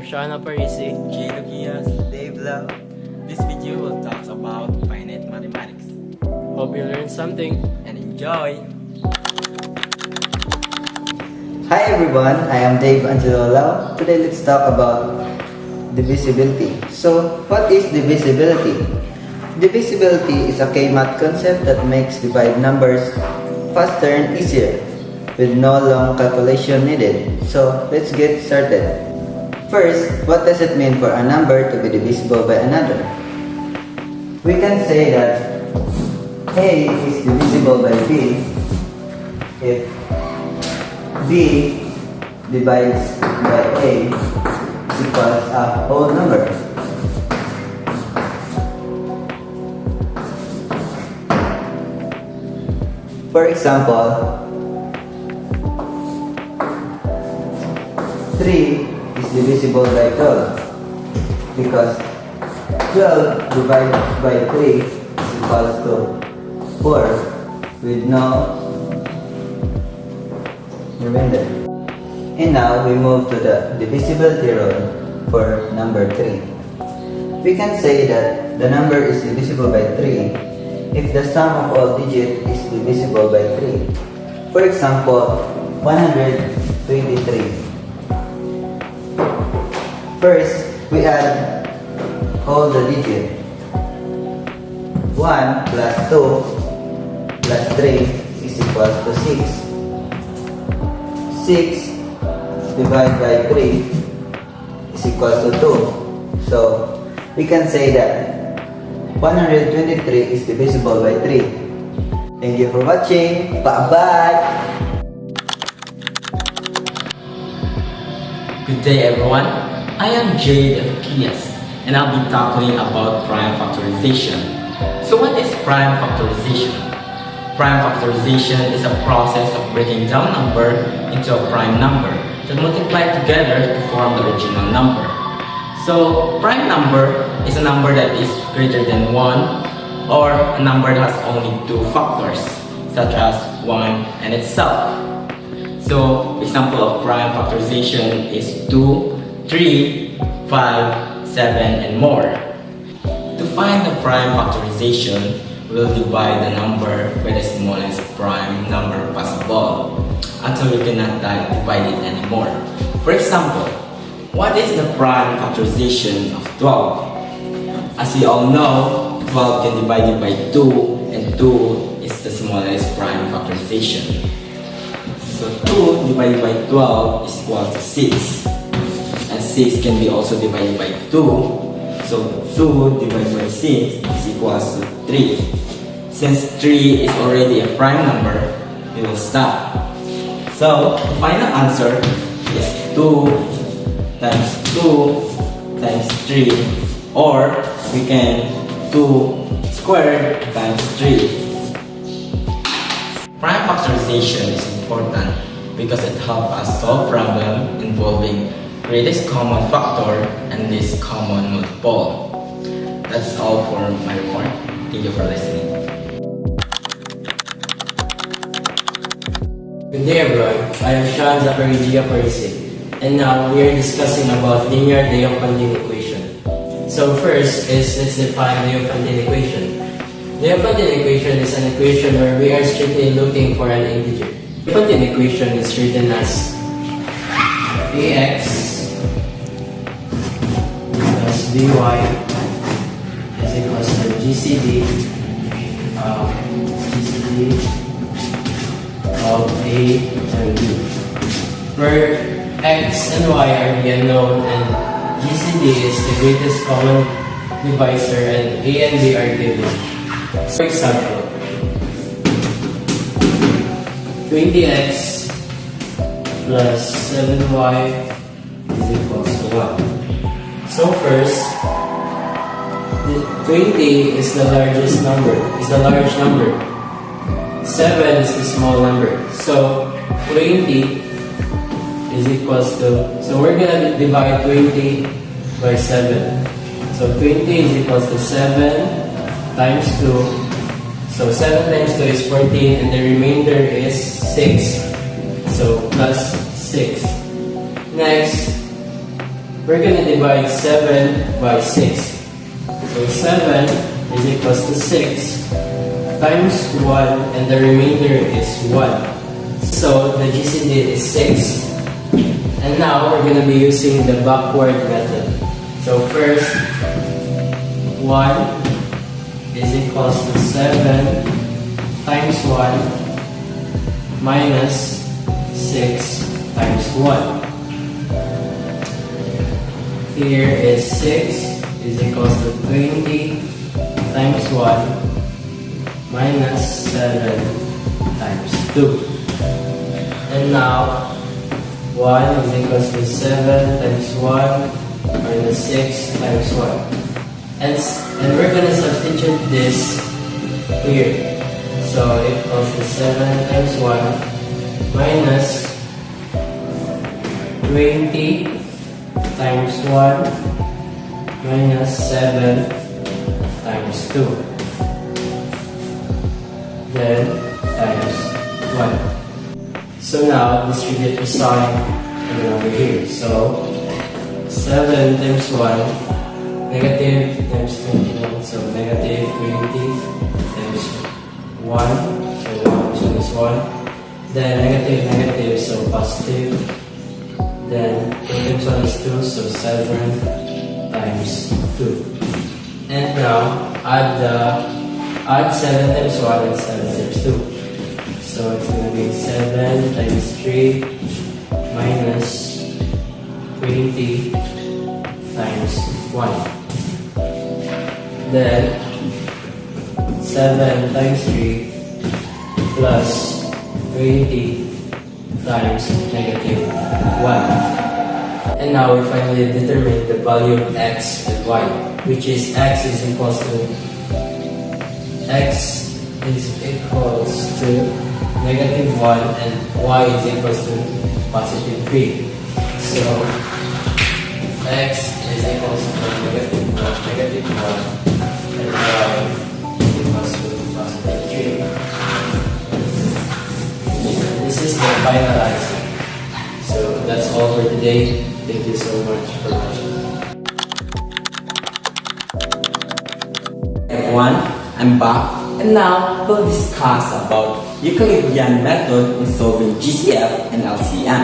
Shana Parisi, Jay Lugias, Dave Lau. This video will talk about finite mathematics. hope you learned something. And enjoy! Hi everyone, I am Dave Angelo Lau. Today let's talk about divisibility. So, what is divisibility? Divisibility is a K-math concept that makes divide numbers faster and easier with no long calculation needed. So, let's get started. First, what does it mean for a number to be divisible by another? We can say that A is divisible by B if B divides by A is equals a whole number. For example, 3 is divisible by 12 because 12 divided by 3 is equals to 4 with no remainder. And now we move to the divisibility rule for number 3. We can say that the number is divisible by 3 if the sum of all digits is divisible by 3. For example, 123. First, we add all the digits. 1 plus 2 plus 3 is equals to 6. 6 divided by 3 is equals to 2. So, we can say that 123 is divisible by 3. Thank you for watching. Bye-bye! Good day everyone, I am Jade Lugias and I'll be talking about prime factorization. So what is prime factorization? Prime factorization is a process of breaking down a number into a prime number that multiply together to form the original number. So prime number is a number that is greater than 1 or a number that has only 2 factors such as 1 and itself. So example of prime factorization is 2, 3, 5, 7 and more. To find the prime factorization, we'll divide the number by the smallest prime number possible until we cannot divide it anymore. For example, what is the prime factorization of 12? As we all know, 12 can divide it by 2 and 2 is the smallest prime factorization. So 2 divided by 12 is equal to 6. And 6 can be also divided by 2. So 2 divided by 6 is equal to 3. Since 3 is already a prime number, we will stop. So the final answer is 2 times 2 times 3, or we can 2 squared times 3. Prime factorization is important because it helps us solve problems involving greatest common factor and least common multiple. That's all for my report. Thank you for listening. Good day everyone, I am Sean Zaparigia Parisi, and now we are discussing about linear Diophantine equation. So first is, let's define Diophantine equation. Diophantine equation is an equation where we are strictly looking for an integer. Diophantine equation is written as ax plus by is equals to GCD of A and B, where x and y are the unknown and GCD is the greatest common divisor and A and B are given. For example, 20x plus 7y is equals to 1. So first, 20 is the largest number, is the large number. 7 is the small number. So 20 is equals to, so we're gonna divide 20 by 7. So 20 is equals to 7 times 2. So 7 times 2 is 14 and the remainder is 6. So plus 6. Next, we're gonna divide 7 by 6. So 7 is equals to 6 times 1, and the remainder is 1. So the GCD is 6. And now we're gonna be using the backward method. So first, 1 is equals to 7 times 1 minus 6 times 1. Here is 6 is equals to 20 times 1 minus 7 times 2. And now 1 is equals to 7 times 1 minus 6 times 1. And we're gonna substitute this here. So equals to 7 times 1 minus 20 times 1 minus 7 times 2. Then times 1. So now distribute the sign over here. So 7 times 1, negative times 21. So negative 20 times 1. So 1 is 1. Then negative, negative, so positive. Then 2 times 1 is 2, so 7 times 2. And now add 7 times 1 and 7 times 2. So it's going to be 7 times 3 minus 20 times 1. Then 7 times 3 plus 20 times negative 1. And now we finally determine the value of x and y, which is x is equals to negative 1 and y is equals to positive 3. So x is equals to negative 1 and y is equals to positive 3. This is the final answer. So that's all for today. Thank you so much for watching. Everyone, I'm back, and now we'll discuss about Euclidean method in solving GCF and LCM.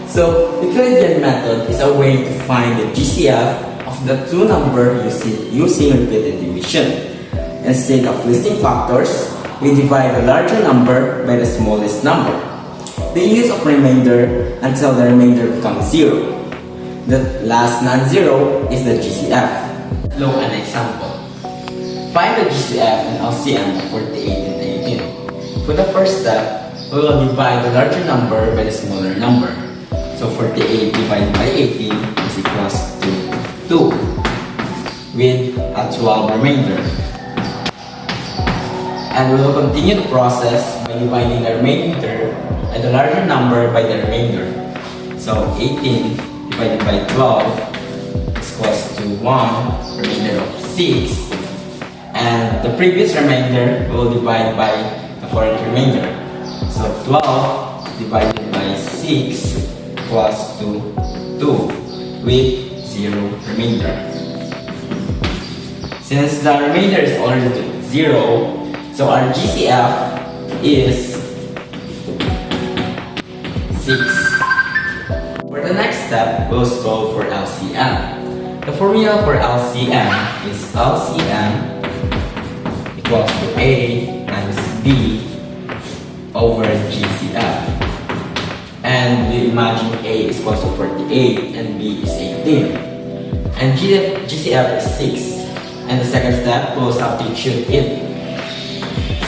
So, Euclidean method is a way to find the GCF of the two numbers using repeated division. Instead of listing factors, we divide the larger number by the smallest number. The use of remainder until the remainder becomes 0. The last non-zero is the GCF. Look at an example. Find the GCF and LCM of 48 and 18. For the first step, we will divide the larger number by the smaller number. So 48 divided by 18 is equals to 2 with a 12 remainder. And we will continue the process by dividing the remainder and the larger number by the remainder. So 18 divided by 12 is equals to 1, remainder of 6. And the previous remainder we will divide by the current remainder. So 12 divided by 6 equals to 2 with 0 remainder. Since the remainder is already 0, so our GCF is 6. For the next step, we'll solve for LCM. The formula for LCM is LCM equals to A times B over GCF. And we imagine A is equals to 48 and B is 18. And GCF is 6. And the second step, we'll substitute it.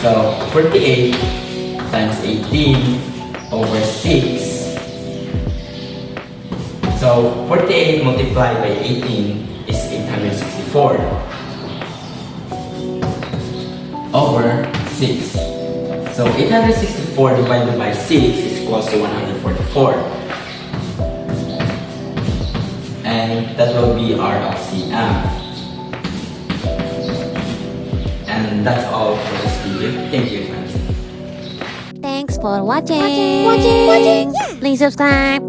So 48 times 18 over 6. So 48 multiplied by 18 is 864 over 6. So 864 divided by 6 is equals to 144. And that will be our LCM. And that's all for this video. Thank you, friends. Thanks for watching. Please subscribe.